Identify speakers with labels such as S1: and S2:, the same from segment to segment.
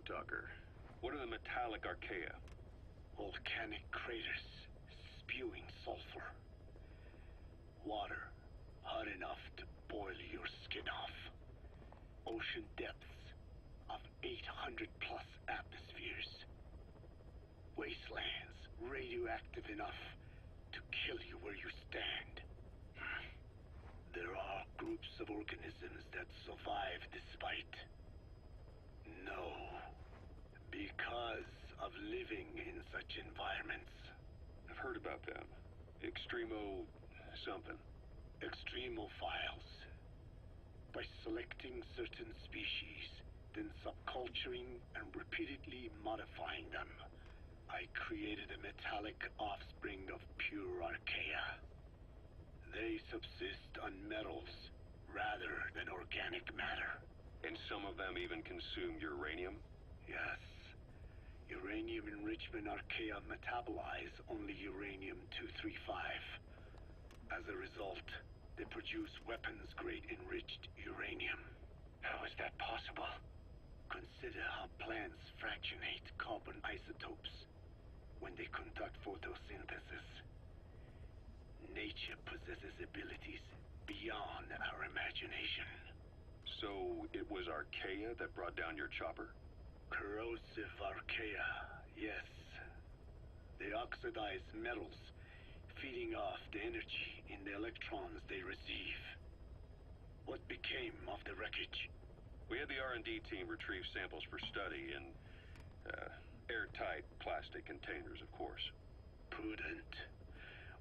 S1: talker. What are the metallic Archaea?
S2: Volcanic craters spewing sulfur. Water hot enough to boil your skin off. Ocean depths of 800 plus atmospheres. Wastelands radioactive enough to kill you where you stand. There are groups of organisms that survive despite. No. Because of living in such environments.
S1: I've heard about them. Extremo... something.
S2: Extremophiles. By selecting certain species, then subculturing and repeatedly modifying them, I created a metallic offspring of pure Archaea. They subsist on metals rather than organic matter.
S1: And some of them even consume uranium?
S2: Yes. Uranium enrichment Archaea metabolize only uranium-235. As a result, they produce weapons-grade enriched uranium. How is that possible? Consider how plants fractionate carbon isotopes when they conduct photosynthesis. Nature possesses abilities beyond our imagination.
S1: So it was Archaea that brought down your chopper?
S2: Corrosive Archaea, yes. They oxidize metals, feeding off the energy in the electrons they receive. What became of the wreckage?
S1: We had the R&D team retrieve samples for study in airtight plastic containers, of course.
S2: Prudent.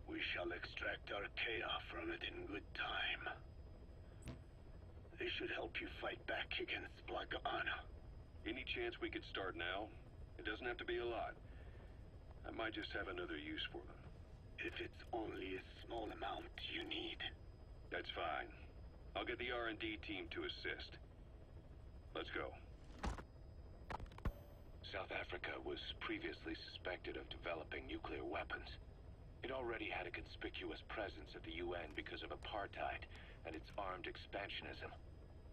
S2: We shall extract Archaea from it in good time. They should help you fight back against Blagana.
S1: Any chance we could start now? It doesn't have to be a lot. I might just have another use for them.
S2: If it's only a small amount you need.
S1: That's fine. I'll get the R&D team to assist. Let's go.
S3: South Africa was previously suspected of developing nuclear weapons. It already had a conspicuous presence at the UN because of apartheid and its armed expansionism.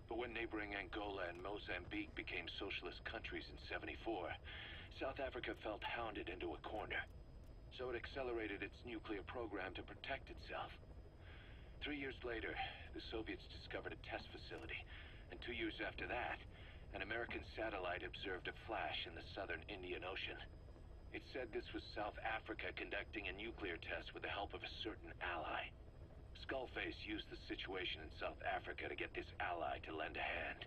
S3: But when neighboring Angola and Mozambique became socialist countries in '74, South Africa felt hounded into a corner. So it accelerated its nuclear program to protect itself. 3 years later, the Soviets discovered a test facility, and 2 years after that, an American satellite observed a flash in the southern Indian Ocean. It said this was South Africa conducting a nuclear test with the help of a certain ally. Skullface used the situation in South Africa to get this ally to lend a hand.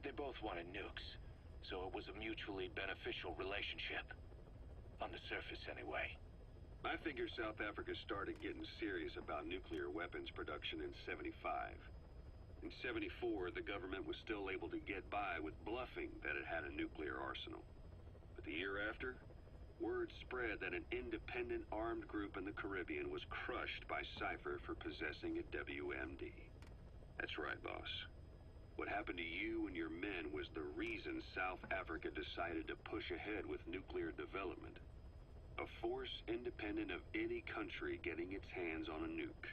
S3: They both wanted nukes, so it was a mutually beneficial relationship. On the surface, anyway.
S1: I figure South Africa started getting serious about nuclear weapons production in '75. In '74, the government was still able to get by with bluffing that it had a nuclear arsenal. But the year after, word spread that an independent armed group in the Caribbean was crushed by Cypher for possessing a WMD. That's right, boss. What happened to you and your men was the reason South Africa decided to push ahead with nuclear development. A force independent of any country getting its hands on a nuke.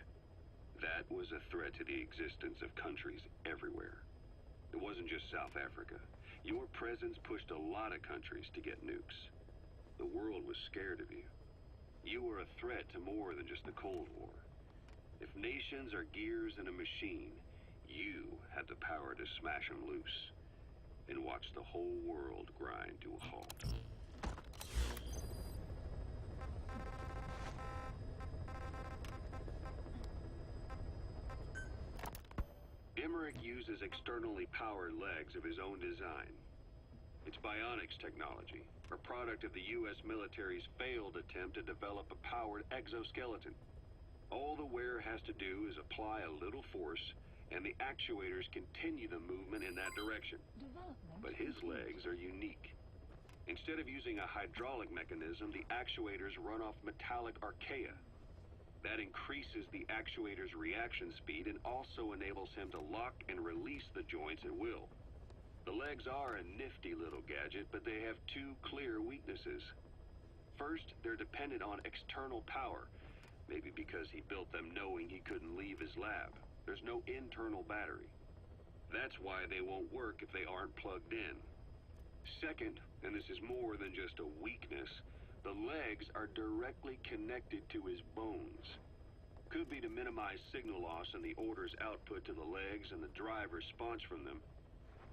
S1: That was a threat to the existence of countries everywhere. It wasn't just South Africa. Your presence pushed a lot of countries to get nukes. The world was scared of you. You were a threat to more than just the Cold War. If nations are gears in a machine, you had the power to smash them loose and watch the whole world grind to a halt. Emmerich uses externally powered legs of his own design. It's bionics technology, a product of the U.S. military's failed attempt to develop a powered exoskeleton. All the wearer has to do is apply a little force, and the actuators continue the movement in that direction. But his legs are unique. Instead of using a hydraulic mechanism, the actuators run off metallic Archaea. That increases the actuator's reaction speed and also enables him to lock and release the joints at will. The legs are a nifty little gadget, but they have two clear weaknesses. First, they're dependent on external power, maybe because he built them knowing he couldn't leave his lab. There's no internal battery. That's why they won't work if they aren't plugged in. Second, and this is more than just a weakness, the legs are directly connected to his bones. Could be to minimize signal loss and the orders output to the legs and the drive response from them.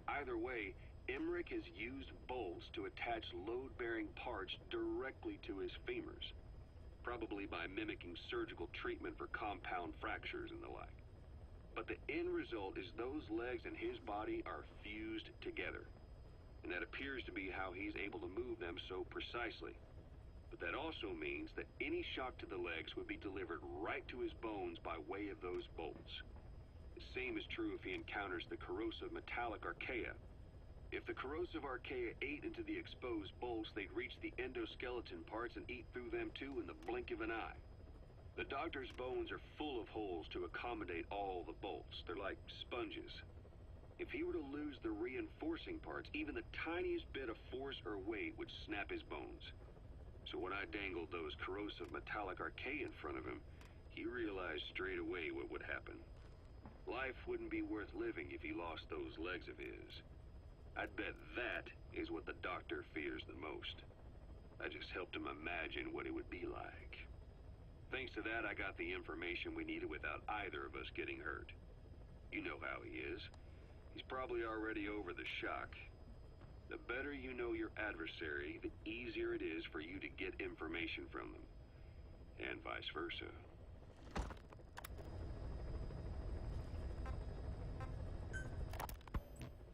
S1: Either way, Emmerich has used bolts to attach load-bearing parts directly to his femurs, probably by mimicking surgical treatment for compound fractures and the like. But the end result is those legs and his body are fused together, and that appears to be how he's able to move them so precisely. But that also means that any shock to the legs would be delivered right to his bones by way of those bolts. The same is true if he encounters the corrosive metallic Archaea. If the corrosive Archaea ate into the exposed bolts, they'd reach the endoskeleton parts and eat through them too in the blink of an eye. The doctor's bones are full of holes to accommodate all the bolts. They're like sponges. If he were to lose the reinforcing parts, even the tiniest bit of force or weight would snap his bones. So when I dangled those corrosive metallic Archaea in front of him, he realized straight away what would happen. Life wouldn't be worth living if he lost those legs of his. I'd bet that is what the doctor fears the most. I just helped him imagine what it would be like. Thanks to that, I got the information we needed without either of us getting hurt. You know how he is. He's probably already over the shock. The better you know your adversary, the easier it is for you to get information from them. And vice versa.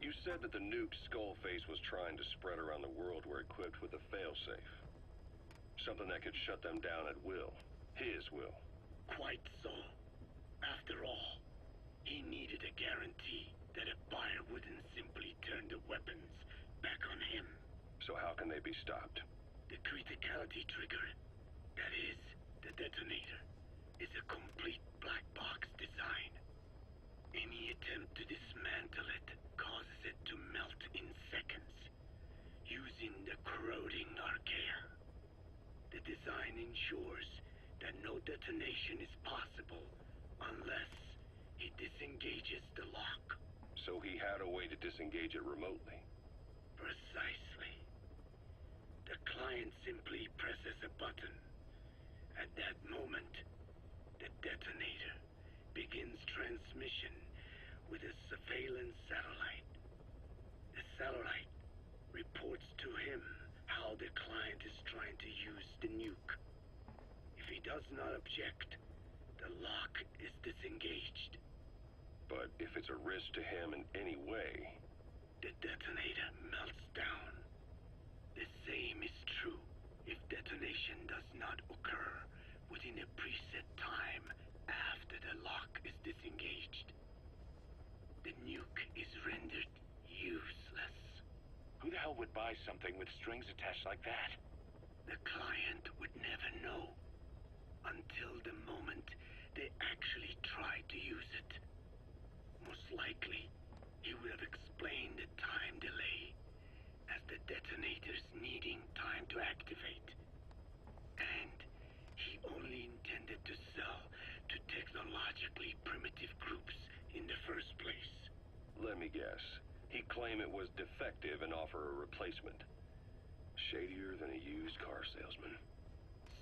S4: You said that the nuke Skullface was trying to spread around the world were equipped with a failsafe. Something that could shut them down at will. His will.
S2: Quite so. After all, he needed a guarantee that a buyer wouldn't simply turn the weapons back on him.
S4: So how can they be stopped?
S2: The Criticality Trigger, that is, the detonator, is a complete black box design. Any attempt to dismantle it causes it to melt in seconds, using the corroding Archaea. The design ensures that no detonation is possible unless he disengages the lock.
S4: So he had a way to disengage it remotely.
S2: Precisely. The client simply presses a button. At that moment, the detonator begins transmission with a surveillance satellite. The satellite reports to him how the client is trying to use the nuke. If he does not object, the lock is disengaged.
S4: But if it's a risk to him in any way...
S2: The detonator melts down. The same is true if detonation does not occur within a preset time after the lock is disengaged. The nuke is rendered useless.
S3: Who the hell would buy something with strings attached like that?
S2: The client would never know until the moment they actually try to use it. Most likely, he would have explained the time delay as the detonators needing time to activate. And he only intended to sell to technologically primitive groups in the first place.
S4: Let me guess. He'd claim it was defective and offer a replacement. Shadier than a used car salesman.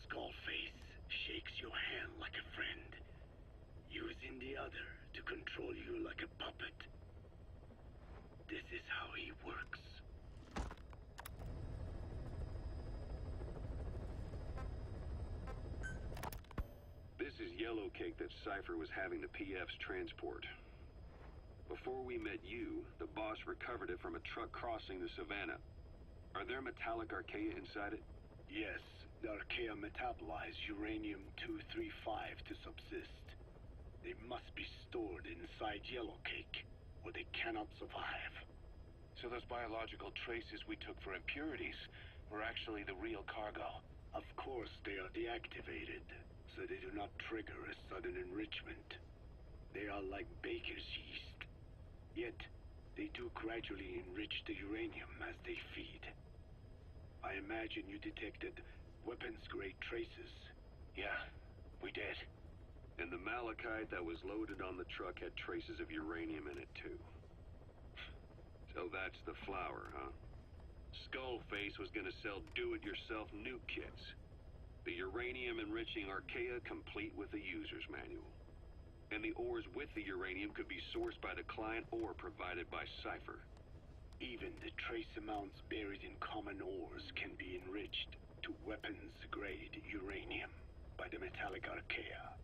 S2: Skullface shakes your hand like a friend, using the other to control you like a puppet. This is how he works.
S1: This is yellow cake that Cypher was having the PFs transport. Before we met you, the boss recovered it from a truck crossing the savannah. Are there metallic Archaea inside it?
S2: Yes, the Archaea metabolize uranium-235 to subsist. They must be stored inside yellow cake, or they cannot survive.
S3: So those biological traces we took for impurities were actually the real cargo.
S2: Of course, they are deactivated, so they do not trigger a sudden enrichment. They are like baker's yeast. Yet, they do gradually enrich the uranium as they feed. I imagine you detected weapons-grade traces.
S3: Yeah, we did.
S1: And the malachite that was loaded on the truck had traces of uranium in it, too. So that's the flower, huh? Skullface was gonna sell do-it-yourself nuke kits. The uranium-enriching Archaea complete with a user's manual. And the ores with the uranium could be sourced by the client or provided by Cypher.
S2: Even the trace amounts buried in common ores can be enriched to weapons-grade uranium by the Metallica Archaea.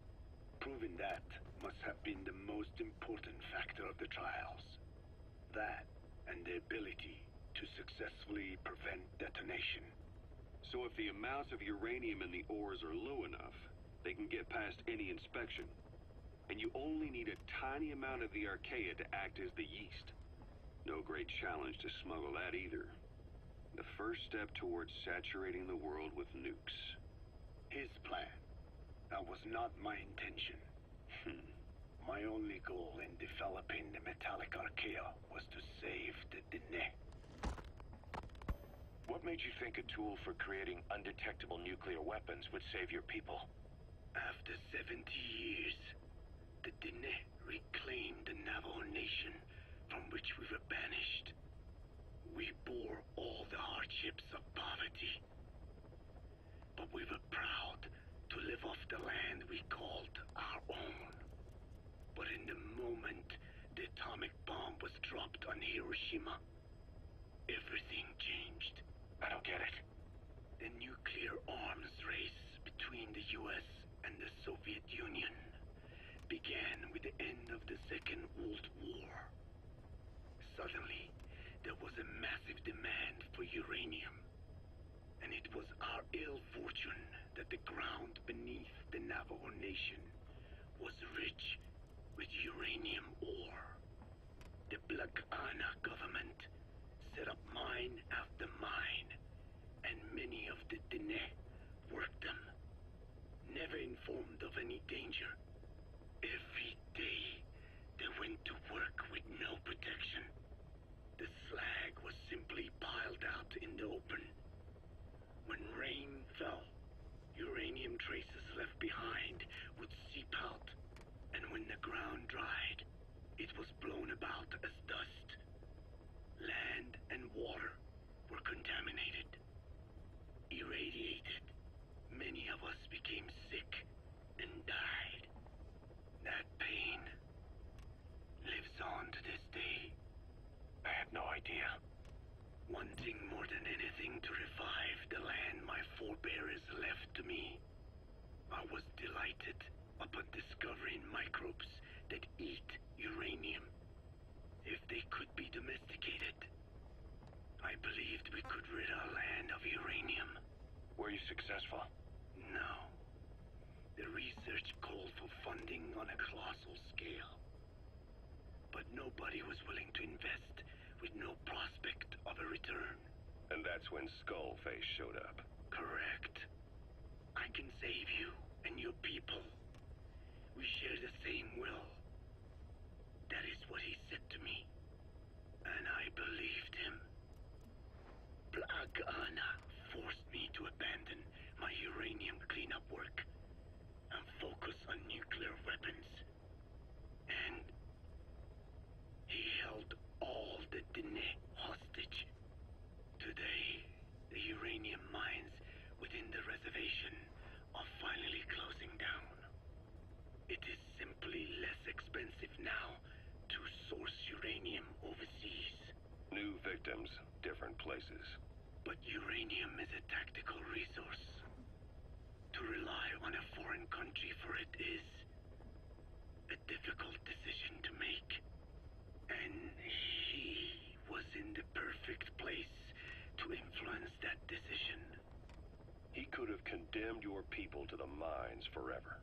S2: Proving that must have been the most important factor of the trials. That and the ability to successfully prevent detonation.
S1: So if the amounts of uranium in the ores are low enough, they can get past any inspection. And you only need a tiny amount of the Archaea to act as the yeast. No great challenge to smuggle that either. The first step towards saturating the world with nukes.
S2: His plan. That was not my intention. My only goal in developing the metallic Archaea was to save the Dene.
S3: What made you think a tool for creating undetectable nuclear weapons would save your people?
S2: After 70 years, the Dene reclaimed the Navajo nation from which we were banished. We bore all the hardships of poverty, but we were proud to live off the land we called our own. But in the moment the atomic bomb was dropped on Hiroshima, everything changed.
S3: I don't get it.
S2: The nuclear arms race between the US and the Soviet Union began with the end of the Second World War. Suddenly, there was a massive demand for uranium. And it was our ill fortune that the ground beneath the Navajo Nation was rich with uranium ore. The Black Ana government set up mine after mine, and many of the Dene worked them, never informed of any danger. Every day, they went to work with no protection. The slag was simply piled out in the open. When rain fell, uranium traces left behind would seep out, and when the ground dried, it was blown about as dust. Land and water were contaminated, irradiated. Many of us became sick and died. That pain lives on to this day.
S3: I had no idea.
S2: Wanting more than anything to revive the land my forebears left to me, I was delighted upon discovering microbes that eat uranium. If they could be domesticated, I believed we could rid our land of uranium.
S3: Were you successful?
S2: No. The research called for funding on a colossal scale. But nobody was willing to invest with no prospect of a return.
S4: And that's when Skullface showed up.
S2: Correct. I can save you and your people. We share the same will. That is what he said to me. And I believed him. Black Ana forced me to abandon my uranium cleanup work and focus on nuclear weapons. And he held all the Dene hostage. Today, the uranium mines within the reservation are finally closing down. It is simply less expensive now to source uranium overseas.
S4: New victims, different places.
S2: But uranium is a tactical resource. To rely on a foreign country for it is a difficult decision to make. And he was in the perfect place to influence that decision.
S4: He could have condemned your people to the mines forever.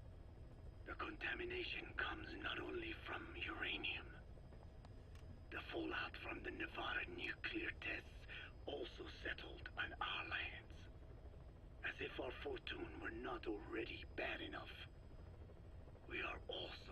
S2: The contamination comes not only from uranium. The fallout from the Nevada nuclear tests also settled on our lands. As if our fortune were not already bad enough, we are also